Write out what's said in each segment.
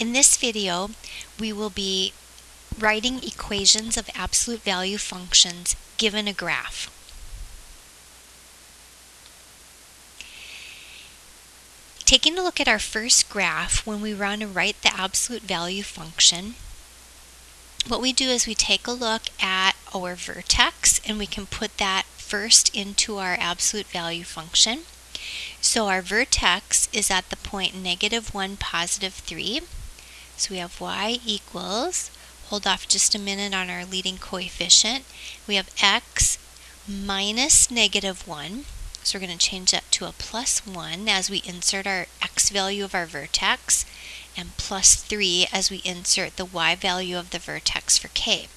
In this video, we will be writing equations of absolute value functions given a graph. Taking a look at our first graph, when we want to write the absolute value function, what we do is we take a look at our vertex and we can put that first into our absolute value function. So our vertex is at the point -1, +3. So we have y equals, hold off just a minute on our leading coefficient, we have x minus -1. So we're going to change that to a +1 as we insert our x value of our vertex, and +3 as we insert the y value of the vertex for k.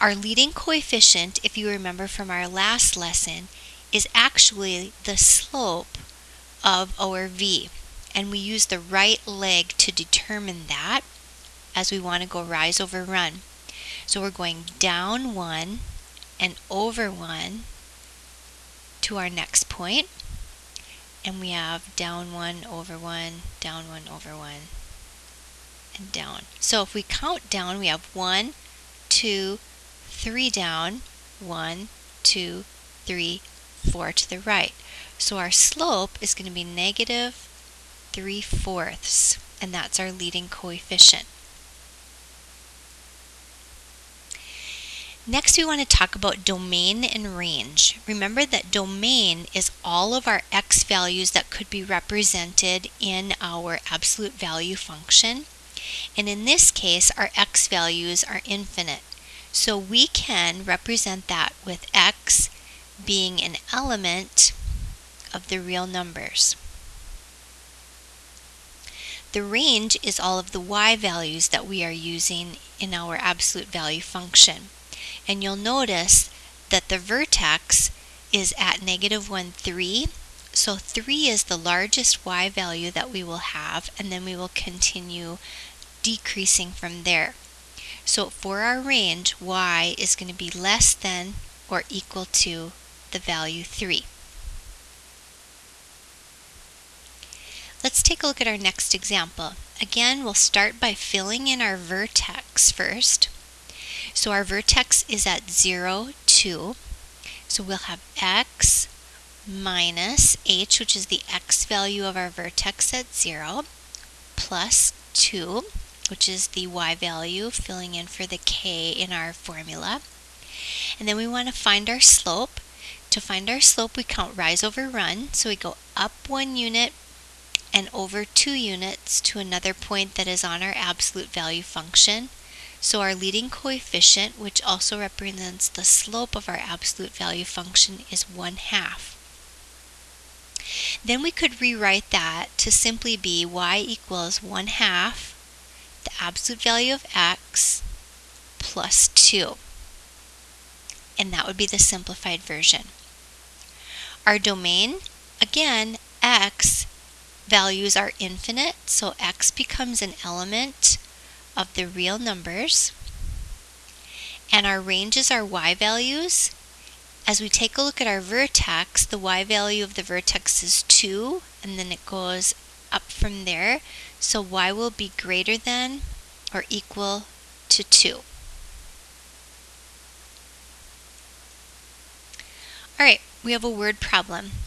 Our leading coefficient, if you remember from our last lesson, is actually the slope of our v. And we use the right leg to determine that as we want to go rise over run. So we're going down 1 and over 1 to our next point. And we have down 1 over 1, down 1 over 1, and down. So if we count down, we have 1, 2, 3 down, 1, 2, 3, 4 to the right. So our slope is going to be -3/4, and that's our leading coefficient. Next, we want to talk about domain and range. Remember that domain is all of our x values that could be represented in our absolute value function. And in this case, our x values are infinite. So we can represent that with x being an element of the real numbers. The range is all of the y values that we are using in our absolute value function. And you'll notice that the vertex is at -1, 3. So 3 is the largest y value that we will have, and then we will continue decreasing from there. So for our range, y is going to be less than or equal to the value 3. Let's take a look at our next example. Again, we'll start by filling in our vertex first. So our vertex is at 0, 2. So we'll have x minus h, which is the x value of our vertex at 0, plus 2, which is the y value, filling in for the k in our formula. And then we want to find our slope. To find our slope, we count rise over run. So we go up 1 unit and over 2 units to another point that is on our absolute value function. So our leading coefficient, which also represents the slope of our absolute value function, is 1/2. Then we could rewrite that to simply be y equals 1/2 the absolute value of x plus 2. And that would be the simplified version. Our domain, again, x values are infinite, so x becomes an element of the real numbers. And our ranges are y values. As we take a look at our vertex, the y value of the vertex is 2, and then it goes up from there. So y will be greater than or equal to 2. Alright, we have a word problem.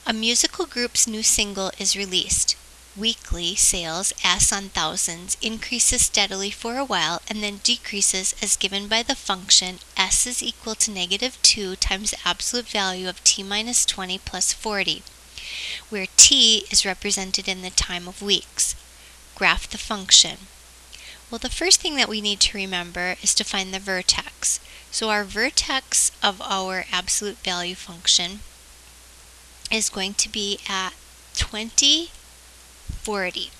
A musical group's new single is released. Weekly sales, S on thousands, increases steadily for a while and then decreases as given by the function S is equal to -2 times the absolute value of t minus 20 plus 40, where t is represented in the time of weeks. Graph the function. Well, the first thing that we need to remember is to find the vertex. So our vertex of our absolute value function is going to be at 20, 40.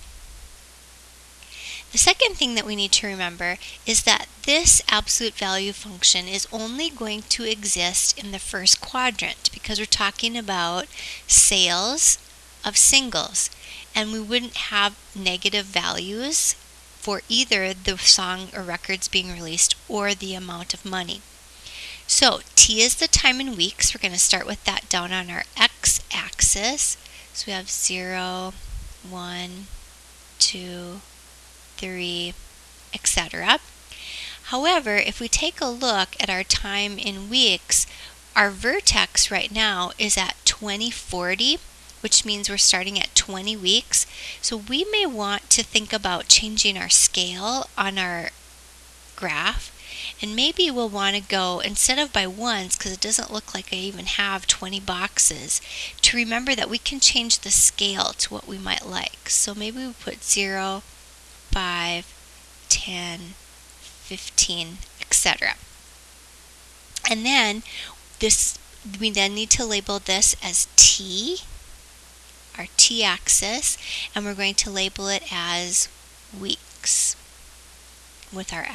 The second thing that we need to remember is that this absolute value function is only going to exist in the first quadrant because we're talking about sales of singles, and we wouldn't have negative values for either the song or records being released or the amount of money. So t is the time in weeks. We're going to start with that down on our x-axis. So we have 0, 1, 2, 3, etc. However, if we take a look at our time in weeks, our vertex right now is at 2040, which means we're starting at 20 weeks. So we may want to think about changing our scale on our graph, and maybe we'll want to go, instead of by ones, because it doesn't look like I even have 20 boxes, to remember that we can change the scale to what we might like. So maybe we put 0, 5, 10, 15, etc. And then we then need to label this as T, our t-axis, and we're going to label it as weeks with our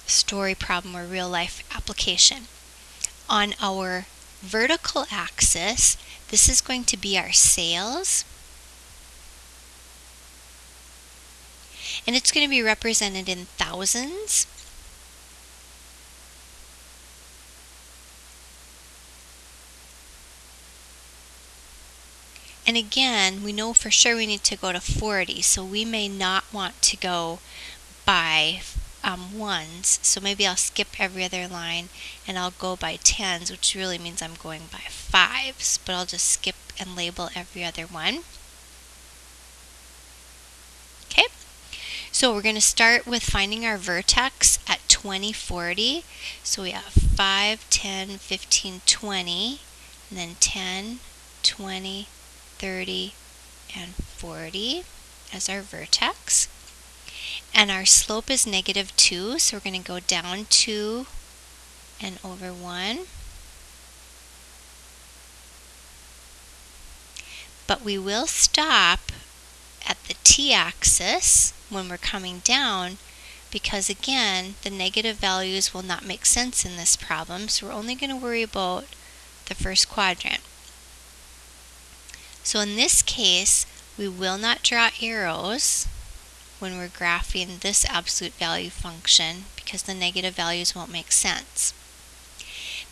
story problem or real life application. On our vertical axis, this is going to be our sales, and it's going to be represented in thousands. And again, we know for sure we need to go to 40, so we may not want to go by ones. So maybe I'll skip every other line and I'll go by tens, which really means I'm going by fives, but I'll just skip and label every other one. Okay, so we're going to start with finding our vertex at 2040. So we have 5, 10, 15, 20, and then 10, 20, 30, and 40 as our vertex. And our slope is -2, so we're going to go down 2 and over 1. But we will stop at the t-axis when we're coming down, because again, the negative values will not make sense in this problem, so we're only going to worry about the first quadrant. So in this case, we will not draw arrows when we're graphing this absolute value function because the negative values won't make sense.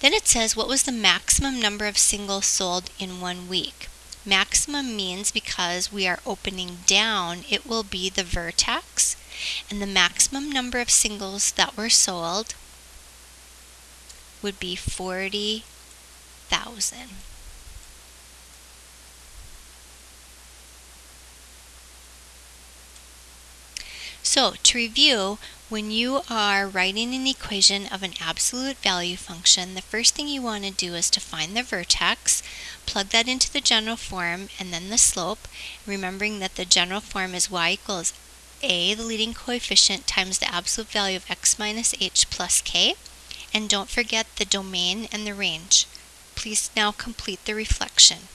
Then it says, what was the maximum number of singles sold in 1 week? Maximum means because we are opening down, it will be the vertex, and the maximum number of singles that were sold would be 40,000. So to review, when you are writing an equation of an absolute value function, the first thing you want to do is to find the vertex, plug that into the general form, and then the slope, remembering that the general form is y equals a, the leading coefficient, times the absolute value of x minus h plus k. And don't forget the domain and the range. Please now complete the reflection.